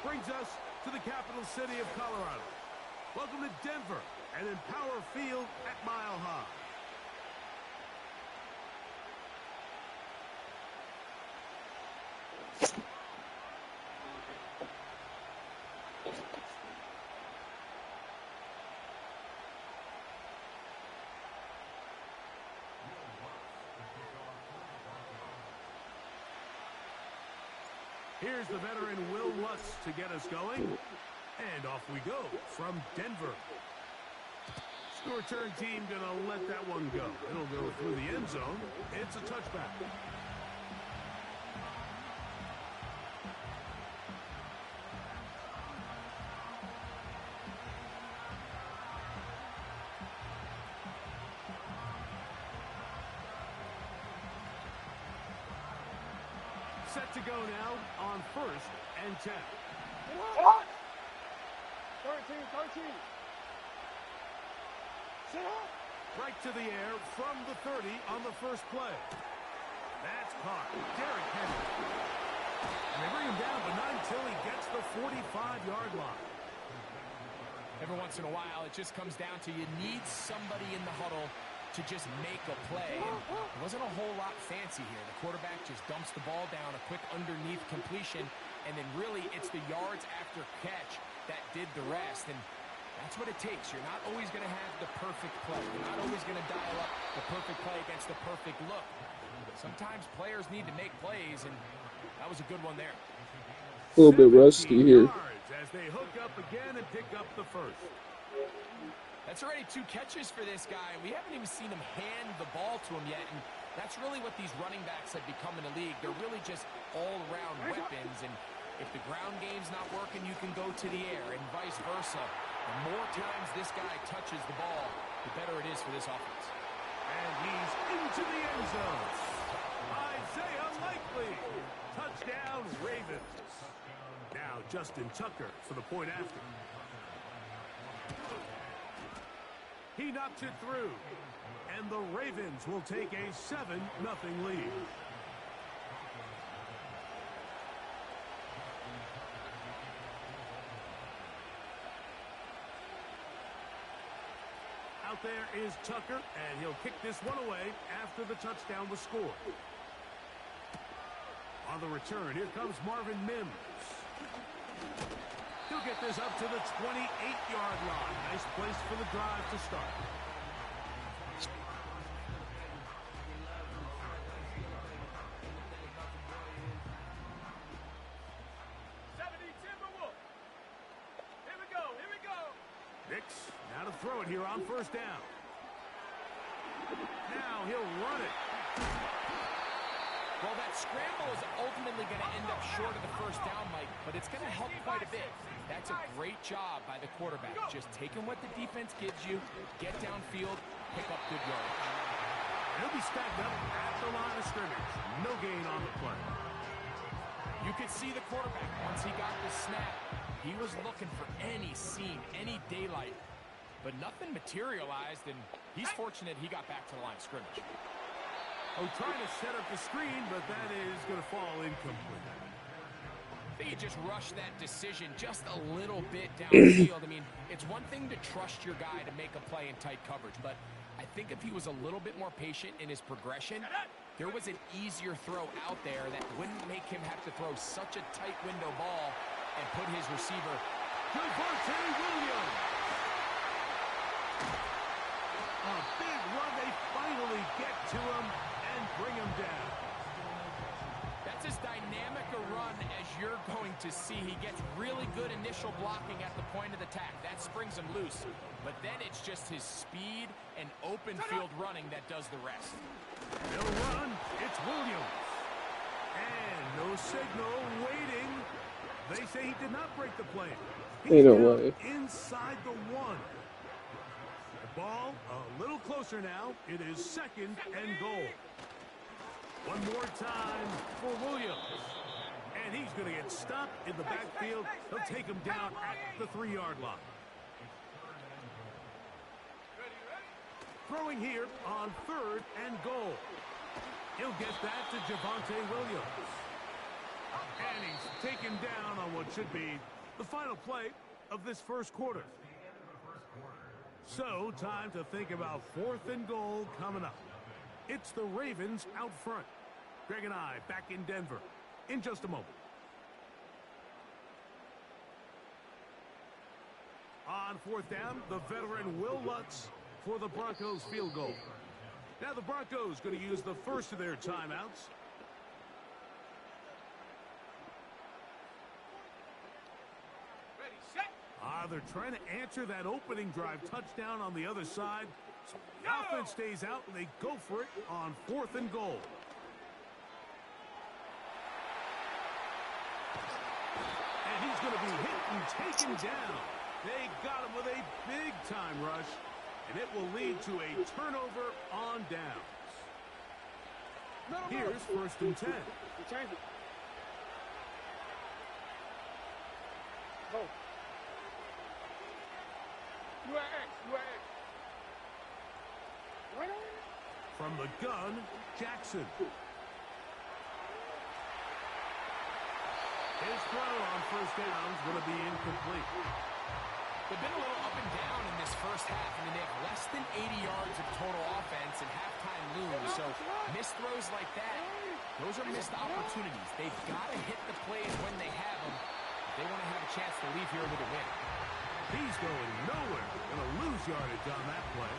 brings us to the capital city of Colorado. Welcome to Denver and Empower Field at Mile High. Here's the veteran Will Lutz to get us going. And off we go from Denver. The return team going to let that one go. It'll go through the end zone. It's a touchback. Set to go now on 1st and 10. What? 13. Sit up. Right to the air from the 30 on the first play. That's caught. Derrick Henry. And they bring him down, but not until he gets the 45-yard line. Every once in a while, it just comes down to you need somebody in the huddle to just make a play. It wasn't a whole lot fancy here. The quarterback just dumps the ball down, a quick underneath completion, and then really it's the yards after catch that did the rest. And that's what it takes. You're not always going to have the perfect play. You're not always going to dial up the perfect play against the perfect look. Sometimes players need to make plays, and that was a good one there. A little bit rusty here. As they hook up again and pick up the first. That's already 2 catches for this guy. We haven't even seen him hand the ball to him yet, and that's really what these running backs have become in the league. They're really just all-around weapons, and if the ground game's not working, you can go to the air, and vice versa. The more times this guy touches the ball, the better it is for this offense. And he's into the end zone. Isaiah Likely. Touchdown, Ravens. Now Justin Tucker for the point after. He knocks it through. And the Ravens will take a 7-0 lead. Out there is Tucker, and he'll kick this one away after the touchdown was scored. On the return, here comes Marvin Mims. He'll get this up to the 28-yard line. Nice place for the drive to start. Nix, now to throw it here on first down. Now he'll run it. Well, that scramble is ultimately going to end up short of the first down, Mike, but it's going to help quite a bit. That's a great job by the quarterback. Just taking what the defense gives you, get downfield, pick up good yardage. He'll be stacked up at the line of scrimmage. No gain on the play. You could see the quarterback once he got the snap. He was looking for any seam, any daylight, but nothing materialized, and he's fortunate he got back to the line of scrimmage. Oh, trying to set up the screen, but that is going to fall incomplete. I think he just rushed that decision just a little bit downfield. I mean, it's one thing to trust your guy to make a play in tight coverage, but I think if he was a little bit more patient in his progression, there was an easier throw out there that wouldn't make him have to throw such a tight window ball and put his receiver. Javonte Williams. A big run. They finally get to him and bring him down. That's as dynamic a run as you're going to see. He gets really good initial blocking at the point of the attack. That springs him loose. But then it's just his speed and open field running that does the rest. They'll run. It's Williams. And no signal waiting. They say he did not break the play. He's down inside the 1. The ball a little closer now. It is 2nd and goal. One more time for Williams. And he's going to get stopped in the backfield. They'll take him down at the 3-yard line. Throwing here on 3rd and goal. He'll get that to Javonte Williams. And he's taken down on what should be the final play of this first quarter. So, time to think about 4th and goal coming up. It's the Ravens out front. Greg and I back in Denver in just a moment. On 4th down, the veteran Will Lutz for the Broncos field goal. Now the Broncos going to use the first of their timeouts. They're trying to answer that opening drive touchdown on the other side. So the offense stays out, and they go for it on 4th and goal. And he's going to be hit and taken down. They got him with a big-time rush, and it will lead to a turnover on downs. Here's 1st and 10. Go. From the gun, Jackson. His throw on 1st down is going to be incomplete. They've been a little up and down in this first half. I mean, they have less than 80 yards of total offense and halftime lose. So missed throws like that, those are missed opportunities. They've got to hit the plays when they have them. They want to have a chance to leave here with a win. He's going nowhere. Going to lose yardage on that play.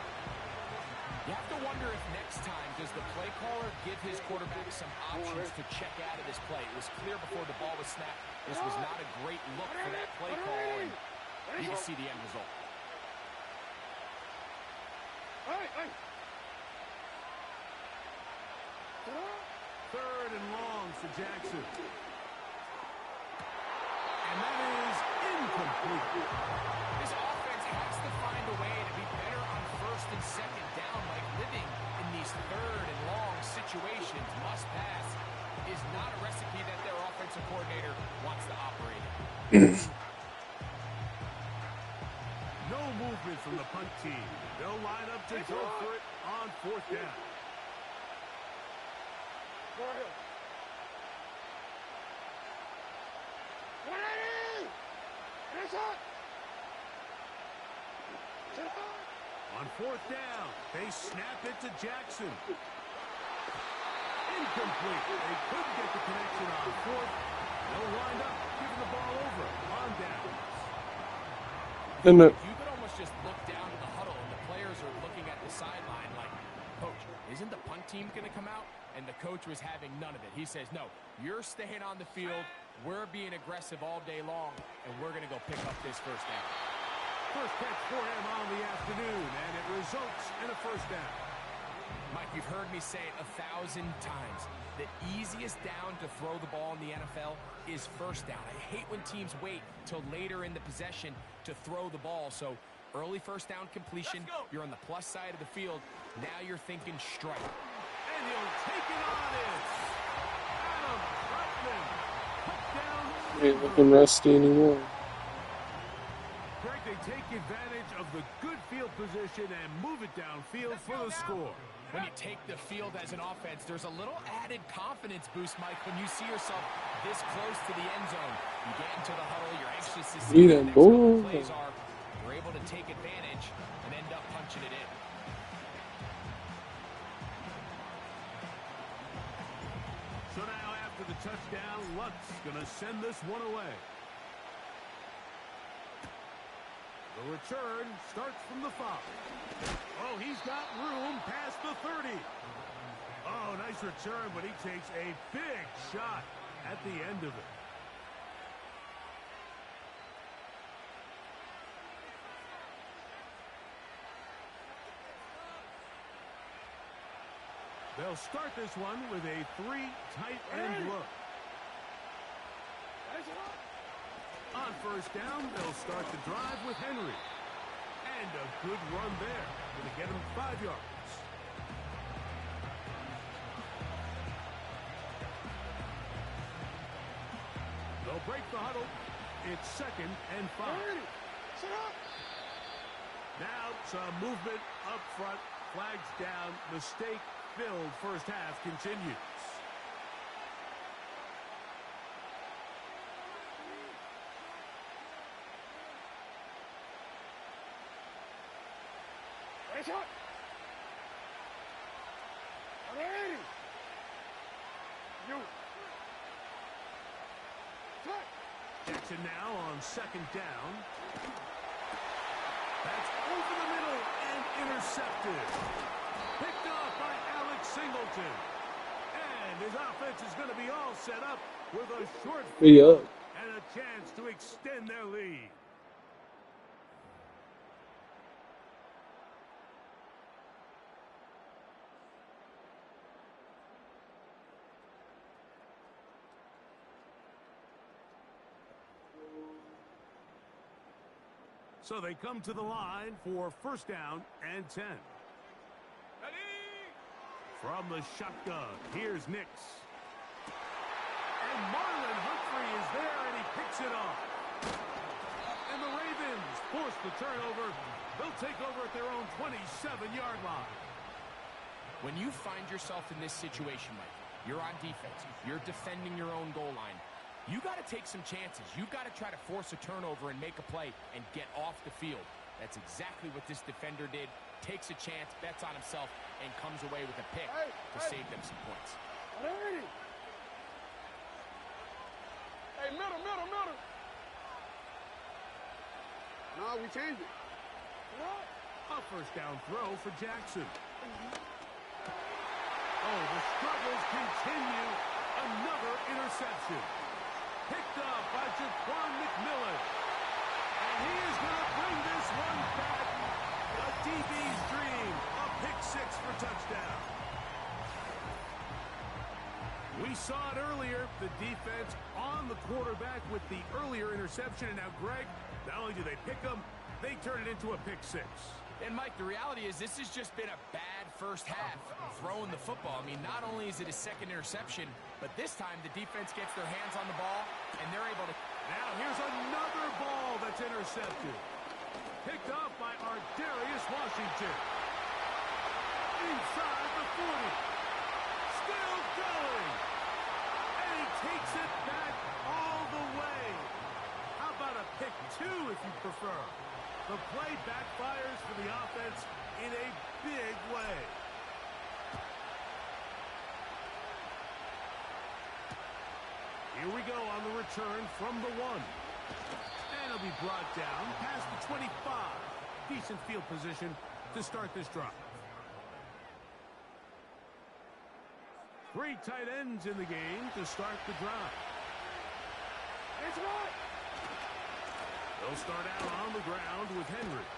You have to wonder if next time, does the play caller give his quarterback some options to check out of this play? It was clear before the ball was snapped. This was not a great look for that play call, and you can see the end result. 3rd and long for Jackson. And that is incomplete. This offense has to find a way to be better on 1st and 2nd down, like living in these 3rd and long situations. Must pass is not a recipe that their offensive coordinator wants to operate in. No movement from the punt team. They'll line up to go for it on 4th down. On 4th down, they snap it to Jackson. Incomplete. They couldn't get the connection on 4th. They'll wind up giving the ball over on downs. And You could almost just look down to the huddle, and the players are looking at the sideline like, Coach, isn't the punt team going to come out? And the coach was having none of it. He says, no, you're staying on the field. We're being aggressive all day long, and we're going to go pick up this 1st down. First catch for him on the afternoon, and it results in a 1st down. Mike, you've heard me say it 1,000 times. The easiest down to throw the ball in the NFL is 1st down. I hate when teams wait till later in the possession to throw the ball. So early 1st down completion, you're on the plus side of the field. Now you're thinking strike. And he'll take it on in. Adam Trautman put down. ain't looking rusty anymore. Greg, they take advantage of the good field position and move it downfield for the score. When you take the field as an offense, there's a little added confidence boost, Mike, when you see yourself this close to the end zone. You get into the huddle, you're anxious to see what the next couple plays are. You're able to take advantage and end up punching it in. So now after the touchdown, Lutz going to send this one away. The return starts from the 5. Oh, he's got room past the 30. Oh, nice return, but he takes a big shot at the end of it. They'll start this one with a 3 tight end look. On 1st down, they'll start the drive with Henry. And a good run there. Going to get him 5 yards. They'll break the huddle. It's 2nd and 5. Now some movement up front. Flags down. Mistake-filled 1st half continues. Jackson now on second down. That's over the middle and intercepted. Picked off by Alex Singleton. And his offense is going to be all set up with a short field and a chance to extend their lead. So they come to the line for first down and 10. From the shotgun, here's Nix. And Marlon Humphrey is there, and he picks it off. And the Ravens force the turnover. They'll take over at their own 27-yard line. When you find yourself in this situation, Mike, you're on defense, you're defending your own goal line, you got to take some chances. You've got to try to force a turnover and make a play and get off the field. That's exactly what this defender did. Takes a chance, bets on himself, and comes away with a pick to save them some points. Hey, middle. No, we changed it. A first down throw for Jackson. Oh, the struggles continue. Another interception. Picked up by Jaquan McMillan. And he is going to bring this one back. A DB's dream. A pick six for touchdown. We saw it earlier. The defense on the quarterback with the earlier interception. And now, Greg, not only do they pick them, they turn it into a pick six. And, Mike, the reality is this has just been a bad first half throwing the football. I mean, not only is it a second interception, but this time the defense gets their hands on the ball, and they're able to... Now here's another ball that's intercepted. Picked off by Ardarius Washington. Inside the 40. Still going. And he takes it back all the way. How about a pick two if you prefer? The play backfires for the offense in a big way. Here we go on the return from the 1. And it'll be brought down past the 25. Decent field position to start this drive. 3 tight ends in the game to start the drive. It's right. They'll start out on the ground with Henry.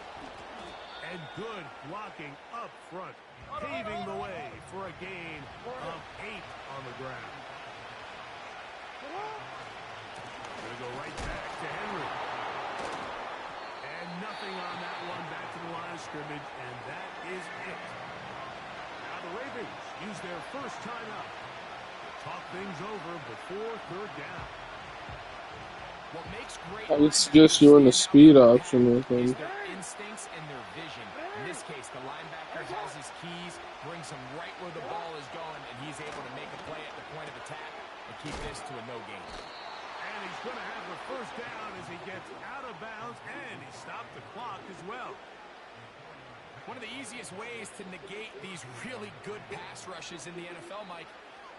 And good blocking up front, paving the way for a gain of 8 on the ground. Going to go right back to Henry. And nothing on that one, back to the line of scrimmage, and that is it. Now the Ravens use their first timeout to talk things over before third down. What makes great I would suggest you run the speed option with him. their instincts and their vision. In this case, the linebacker has his keys, brings him right where the ball is going, and he's able to make a play at the point of attack and keep this to a no gain. And he's going to have the first down as he gets out of bounds, and he stopped the clock as well. One of the easiest ways to negate these really good pass rushes in the NFL, Mike,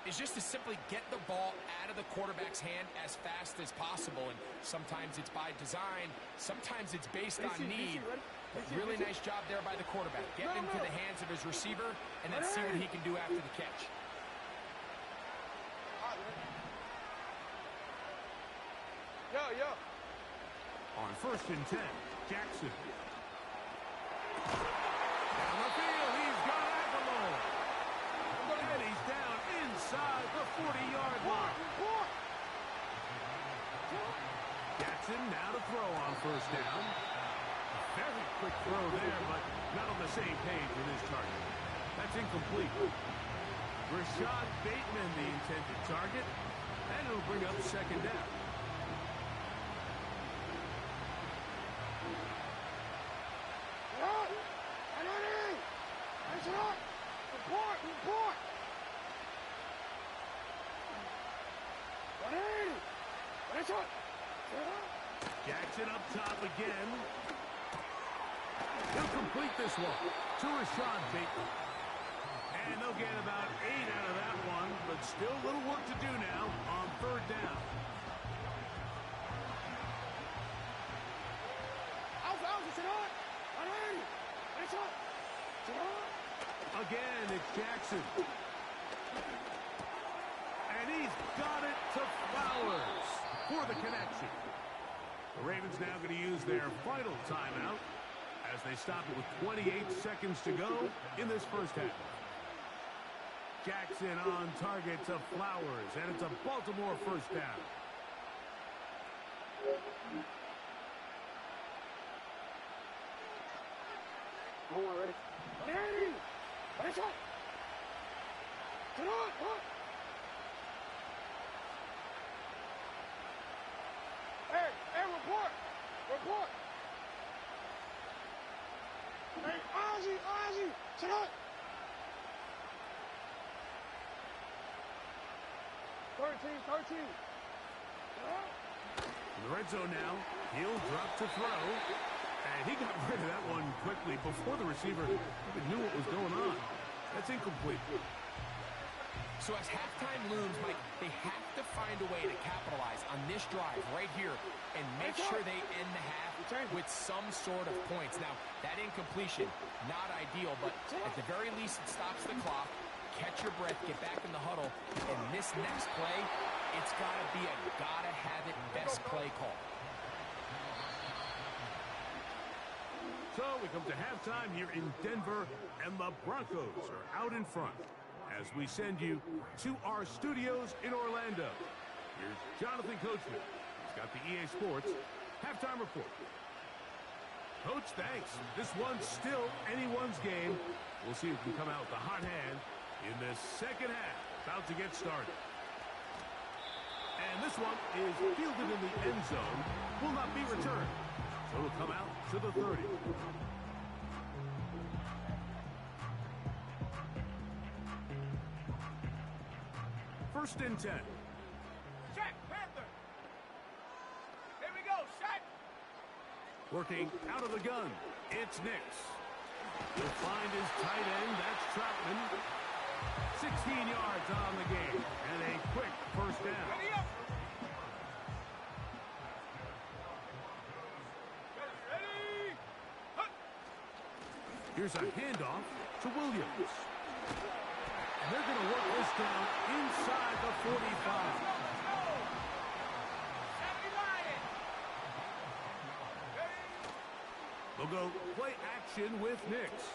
is just to simply get the ball out of the quarterback's hand as fast as possible. And sometimes it's by design, sometimes it's based on need. But really nice job there by the quarterback, getting into the hands of his receiver and then see what he can do after the catch. Yo. On first and 10, Jackson. Down the field, he's got Aguilar. And he's down inside the 40-yard line. Jackson now to throw on first down. Very quick throw there, but not on the same page with his target. That's incomplete. Rashad Bateman, the intended target, and it'll bring up second down. Jackson up top again. He'll complete this one to Rashad Bateman. And they'll get about 8 out of that one, but still a little work to do now on third down. Again, it's Jackson. And he's got it to Flowers for the connection. The Ravens now going to use their final timeout as they stop it with 28 seconds to go in this first half. Jackson on target to Flowers, and it's a Baltimore first down. Hold on, ready? Ready! Ready, shot! Get on! Hey, report! Report! Hey, Ozzie! Sit up! 13. In the red zone now, he'll drop to throw. And he got rid of that one quickly before the receiver even knew what was going on. That's incomplete. So as halftime looms, Mike, they have to find a way to capitalize on this drive right here and make sure they end the half with some sort of points. Now, that incompletion, not ideal, but at the very least it stops the clock. Catch your breath, get back in the huddle, and this next play, it's got to be a gotta-have-it best play call. So we come to halftime here in Denver, and the Broncos are out in front as we send you to our studios in Orlando. Here's Jonathan Coachman. He's got the EA Sports halftime report. Coach, thanks. This one's still anyone's game. We'll see who can come out with a hot hand in this second half, about to get started. And this one is fielded in the end zone, will not be returned. So it'll come out to the 30. First and 10. Check, Panther! Here we go, check! Working out of the gun, it's Nix. He'll find his tight end, that's Troutman. 16 yards on the game, and a quick first down. Ready up! Ready! Hut! Here's a handoff to Williams. And they're going to work this down inside the 45. They'll go play action with Nix.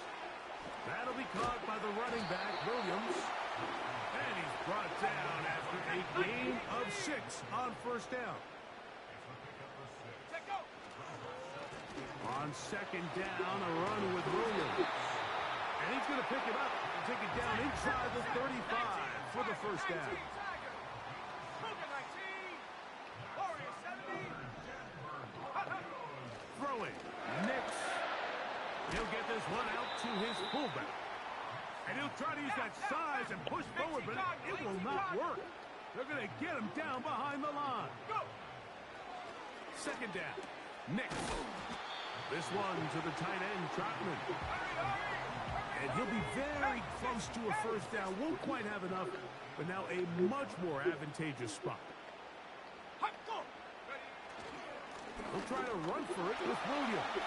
That'll be caught by the running back, Williams. And he's brought down after a gain of 6 on first down. On second down, a run with Williams. And he's going to pick it up and take it down inside the 35 for the first down. Throwing, Nix. He'll get this one out to his fullback. And he'll try to use that size and push forward, but it will not work. They're going to get him down behind the line. Second down, Nix. This one to the tight end, Troutman. And he'll be very close to a first down. Won't quite have enough, but now a much more advantageous spot. He'll try to run for it with Williams.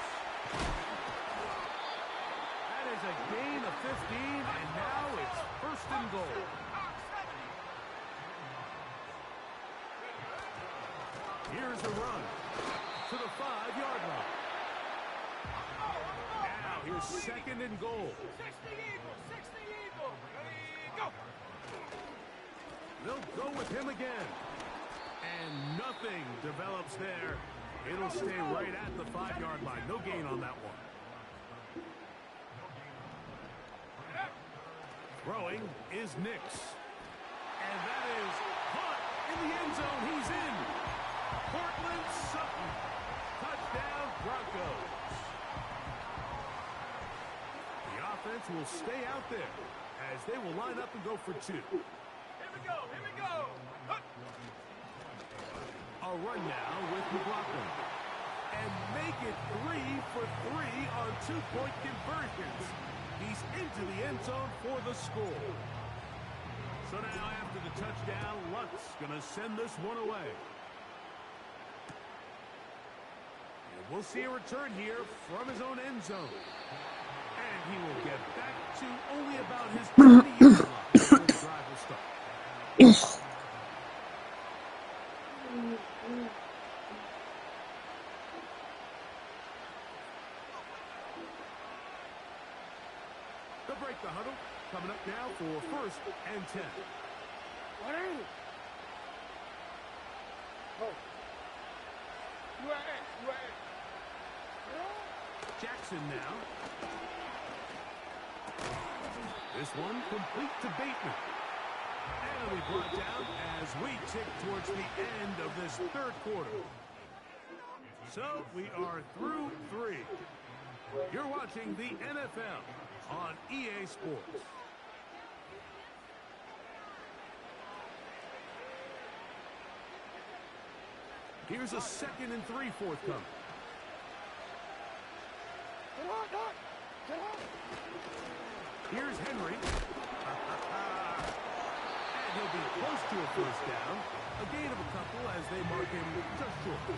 That is a gain of 15, and now it's first and goal. Here's a run to the 5-yard line. Now here's second and goal. 60 Eagles. Ready, go. They'll go with him again. And nothing develops there. It'll stay right at the 5-yard line. No gain on that one. Throwing is Nix. And that is caught in the end zone. He's in. Cortland Sutton. Touchdown, Broncos. The offense will stay out there as they will line up and go for 2. Here we go. A run now with McLaughlin. And make it 3 for 3 on 2-point conversions. He's into the end zone for the score. So now after the touchdown, Luck's going to send this one away. And we'll see a return here from his own end zone. And he will get back to only about his 20-yard line before the drive will start. They'll break the huddle. Coming up now for 1st and 10. Jackson now. This one complete to Bateman. And it'll be brought down as we tick towards the end of this 3rd quarter. So we are through 3. You're watching the NFL on EA Sports. Here's a 2nd and 3 forthcoming. Here's Henry. And he'll be close to a 1st down. A gain of a couple as they mark him just short.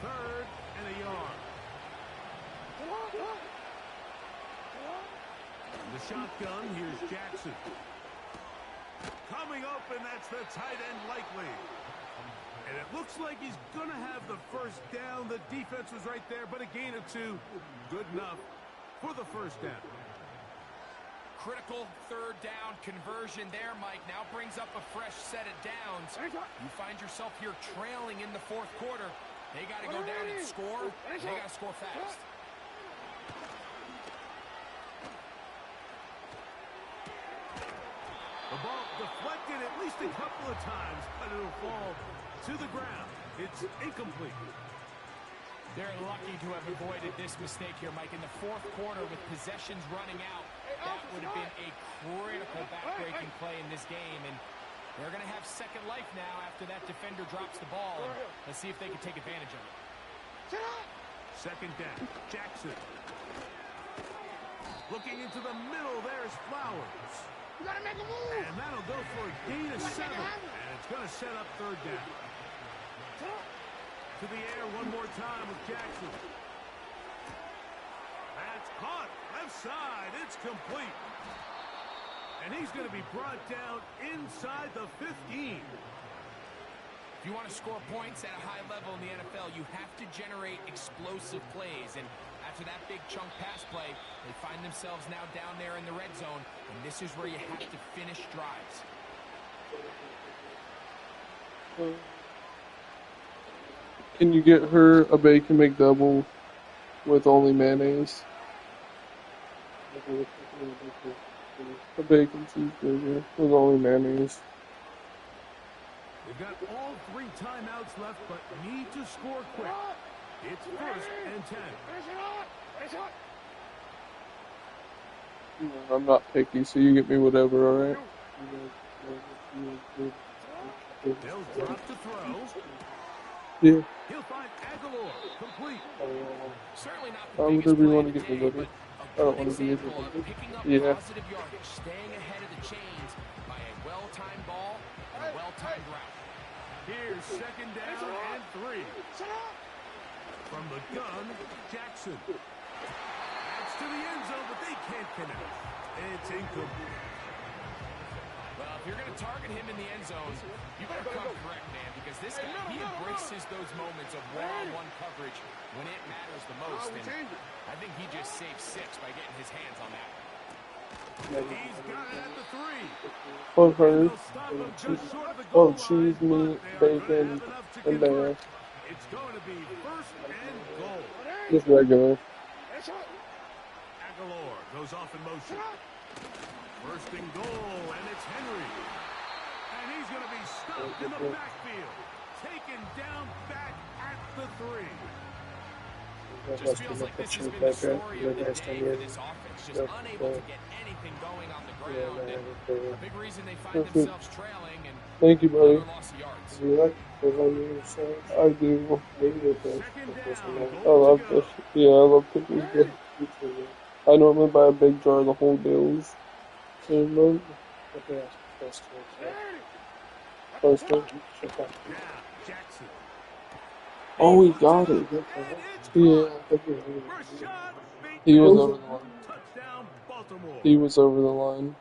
Third and a yard. The shotgun, here's Jackson. Coming up, and that's the tight end likely. And it looks like he's going to have the 1st down. The defense was right there, but a gain of 2. Good enough for the 1st down. Critical 3rd down conversion there, Mike. Now brings up a fresh set of downs. You find yourself here trailing in the 4th quarter. They got to go down and score. They got to score fast. The ball deflected at least a couple of times, but it'll fall to the ground. It's incomplete. They're lucky to have avoided this mistake here, Mike. In the 4th quarter with possessions running out, that would have been a critical back-breaking play in this game. And they're going to have second life now after that defender drops the ball. And let's see if they can take advantage of it. 2nd down. Jackson. Looking into the middle, there's Flowers. And that'll go for a gain of 7. And it's going to set up 3rd down. To the air one more time with Jackson. That's caught. Left side. It's complete. And he's going to be brought down inside the 15. If you want to score points at a high level in the NFL, you have to generate explosive plays. And after that big chunk pass play, they find themselves now down there in the red zone. And this is where you have to finish drives. Can you get her a bacon McDouble with only mayonnaise? A bacon cheeseburger with only mayonnaise. They've got all 3 timeouts left, but need to score quick. It's 1st and 10. I'm not picky, so you get me whatever, alright? They'll drop to throw. Yeah. He'll find Aguilar. Complete. Certainly not the Whatever biggest you play want to of the get me, day, buddy. but I don't a want good to be example of here. picking up Yeah. positive yardage, staying ahead of the chains by a well-timed ball and a well-timed route. Here's 2nd down and 3. From the gun, Jackson. That's to the end zone, but they can't connect. It's incomplete. Well, if you're going to target him in the end zone, you better come correct, man, because this guy, he embraces those moments of one-on-one coverage when it matters the most. And I think he just saved 6 by getting his hands on that. He's got it at the 3. Oh, her. They'll stop him just short of the Oh, goal cheese, line, meat, but they are bacon, gonna have enough to and convert. mayo. It's going to be 1st and goal. Just regular. Aguilar goes off in motion. 1st and goal, and it's Henry. And he's going to be stopped in the backfield. Taken down back at the 3. Just feels like this has been the story of the day for this offense. Just unable to get anything going on the ground. And a big reason they find themselves trailing and Thank you, buddy. another loss of yards. I do. Second down. I love this. Yeah, I love cookies. I normally buy a big jar of the whole deals. And first one. Now, Jackson. Oh, he got it. And it's Yeah. Rashad He was Bateman. over the line. Touchdown, Baltimore. He was over the line.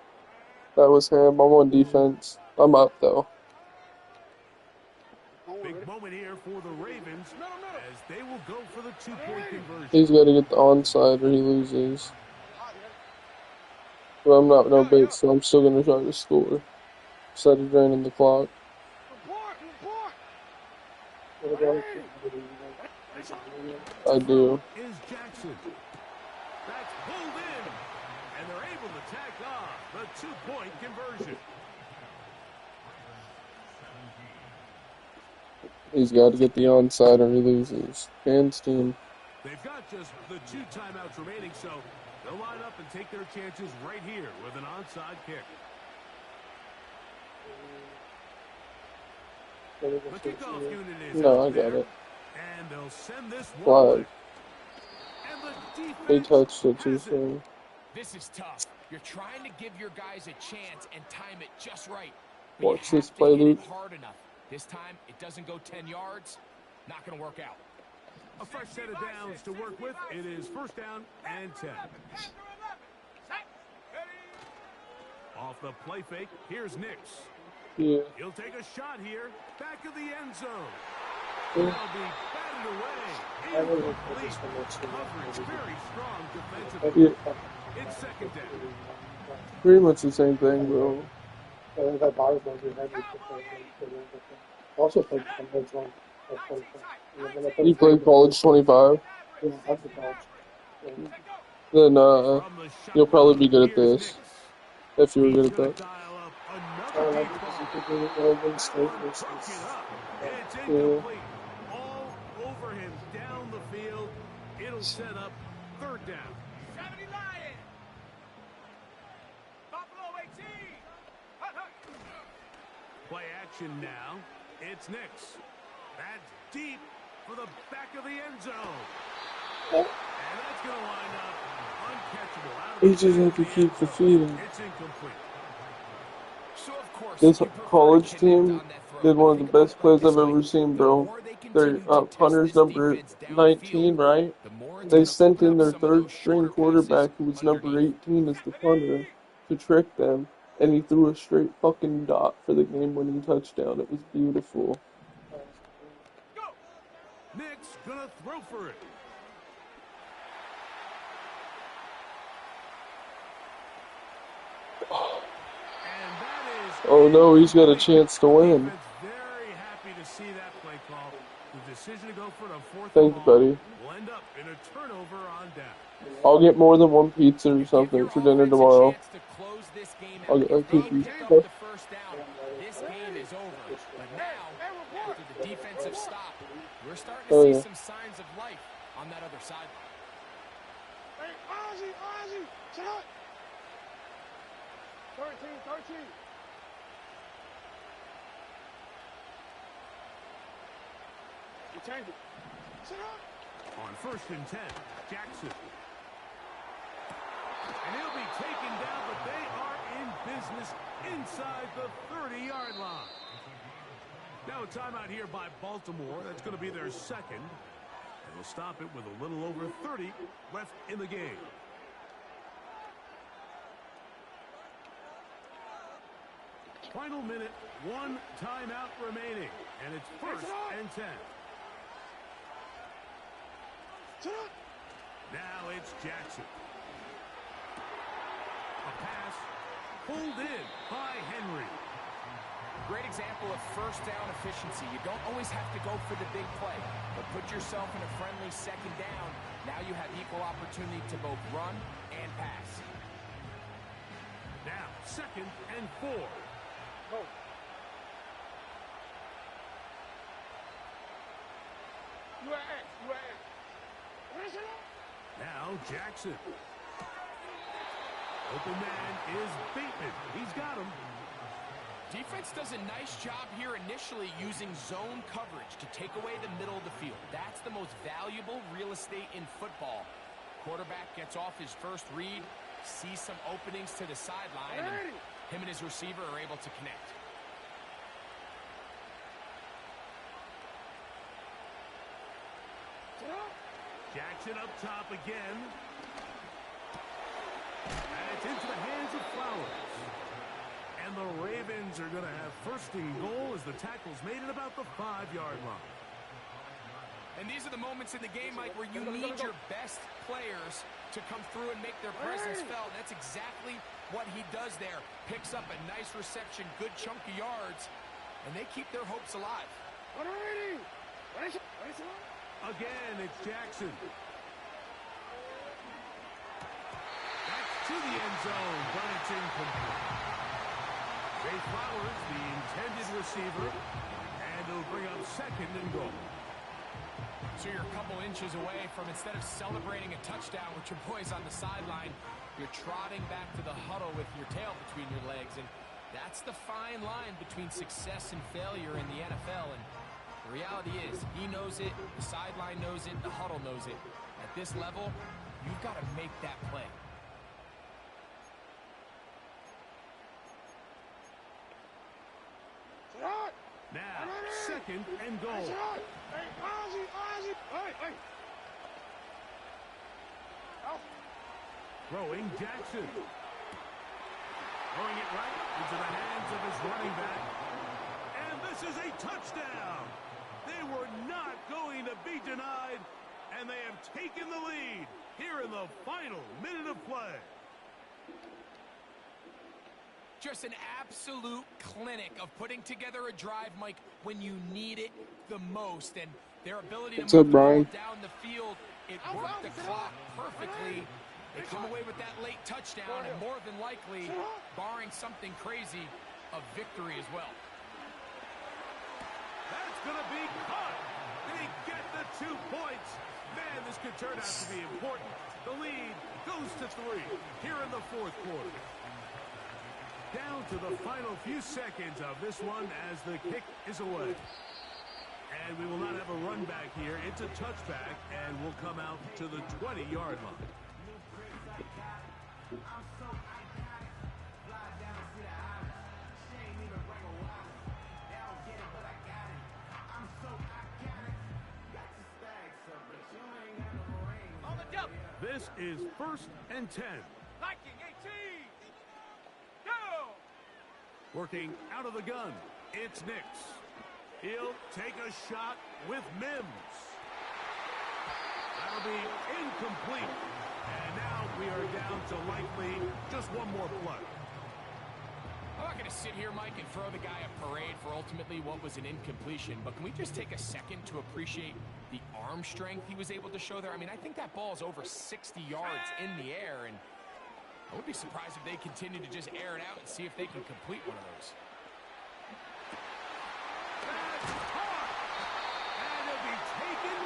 That was him. I'm on defense. I'm up, though. Big moment here for the Ravens as they will go for the two-point conversion. He's got to get the onside or he loses. But I'm not no bait, so I'm still going to try to score. Instead of draining the clock. I do. Is Jackson. That's pulled in, and they're able to tack off the two-point conversion. He's got to get the onside or he loses. Hands team. They've got just the 2 timeouts remaining, so they'll line up and take their chances right here with an onside kick. The kickoff unit is No, out I got there, it. and they'll send this one Flag. away. And the He defense touched it too has it. soon. This is tough. You're trying to give your guys a chance and time it just right. But Watch you this have to play, hit it Luke. hard enough. This time, it doesn't go 10 yards. Not going to work out. A fresh set of downs to work with. It is first down and 10. Off the play fake, here's Nix. Yeah. He'll take a shot here. Back of the end zone. That'll be batted away. Incomplete. Coverage very strong defensively. Yeah. It's second down. Pretty much the same thing, bro. You played college 25? Then From the you'll probably be good at here's this. Nix. If you were He's good at gonna that. dial up another deep ball. It's Yeah. incomplete. All over him down the field. It'll set up third down. 70 Lions. Buffalo 18. Hut, hut. Play action now. It's Nix. That's deep for the back of the end zone. And that's going to wind up uncatchable. Out of You the just back have of to the keep end the zone. feeding. It's incomplete. So, of course, This you prefer to college connect team on that throw, did but one of the think about best it like plays this I've way. ever seen, The bro. more they Their continue to test punter's this number defense 19, downfield, right? the more it's They gonna sent open in up their some of third those string shorter quarterback, passes who was number underneath. 18 as the punter, to trick them. And he threw a straight fucking dot for the game-winning touchdown. It was beautiful. Nix going to throw for it. And that is Oh no, he's got a incomplete. chance to win. Defense very happy to see that play call. The decision to go for the fourth Thanks, and long buddy. will end up in a turnover on down. I'll get more than one pizza or Give something your for dinner offense a tomorrow. chance to close this game I'll out. get If like they cookies. pick up the first down, this game is over. But now, after the defensive stop, we're starting to Oh, see yeah. some signs of life on that other side. Hey, Ozzy, shut up. 13. You changed it. Shut up. On first and 10, Jackson. And he'll be taken down, but they are in business inside the 30-yard line. Now a timeout here by Baltimore. That's going to be their second. And they'll stop it with a little over 30 left in the game. Final minute, 1 timeout remaining. And it's first and 10. Shut up. Now it's Jackson. A pass pulled in by Henry. Great example of first down efficiency. You don't always have to go for the big play, but put yourself in a friendly second down. Now you have equal opportunity to both run and pass. Now, second and 4. Go. You at X. Now Jackson. Open man is Bateman. He's got him. Defense does a nice job here initially using zone coverage to take away the middle of the field. That's the most valuable real estate in football. Quarterback gets off his first read, sees some openings to the sideline, and him and his receiver are able to connect. Jackson up top again. And it's into the hands of Flowers. And the Ravens are going to have first and goal as the tackle's made at about the 5-yard line. And these are the moments in the game, Mike, where you need your best players to come through and make their presence felt. That's exactly what he does there. Picks up a nice reception, good chunk of yards, and they keep their hopes alive. Again, it's Jackson. That's to the end zone, but it's incomplete. Zay Flowers, the intended receiver, and it'll bring up second and goal. So you're a couple inches away from, instead of celebrating a touchdown with your boys on the sideline, you're trotting back to the huddle with your tail between your legs. And that's the fine line between success and failure in the NFL. And the reality is, he knows it, the sideline knows it, the huddle knows it. At this level, you've got to make that play. Now, second and goal. Throwing Jackson. Throwing it right into the hands of his running back. And this is a touchdown. They were not going to be denied, and they have taken the lead here in the final minute of play. Just an absolute clinic of putting together a drive, Mike, when you need it the most. And their ability to move the ball down the field, it worked the clock perfectly. They come away with that late touchdown, and more than likely, barring something crazy, a victory as well. That's going to be caught. They get the 2 points. Man, this could turn out to be important. The lead goes to 3 here in the fourth quarter. Down to the final few seconds of this one as the kick is away. And we will not have a run back here. It's a touchback, and we'll come out to the 20-yard line. This is 1st and 10. Working out of the gun, it's Nix. He'll take a shot with Mims. That'll be incomplete. And now we are down to likely just one more play. I'm not going to sit here, Mike, and throw the guy a parade for ultimately what was an incompletion, but can we just take a second to appreciate the arm strength he was able to show there? I mean, I think that ball's over 60 yards in the air, and I would be surprised if they continue to just air it out and see if they can complete one of those. That's caught! And it'll be taken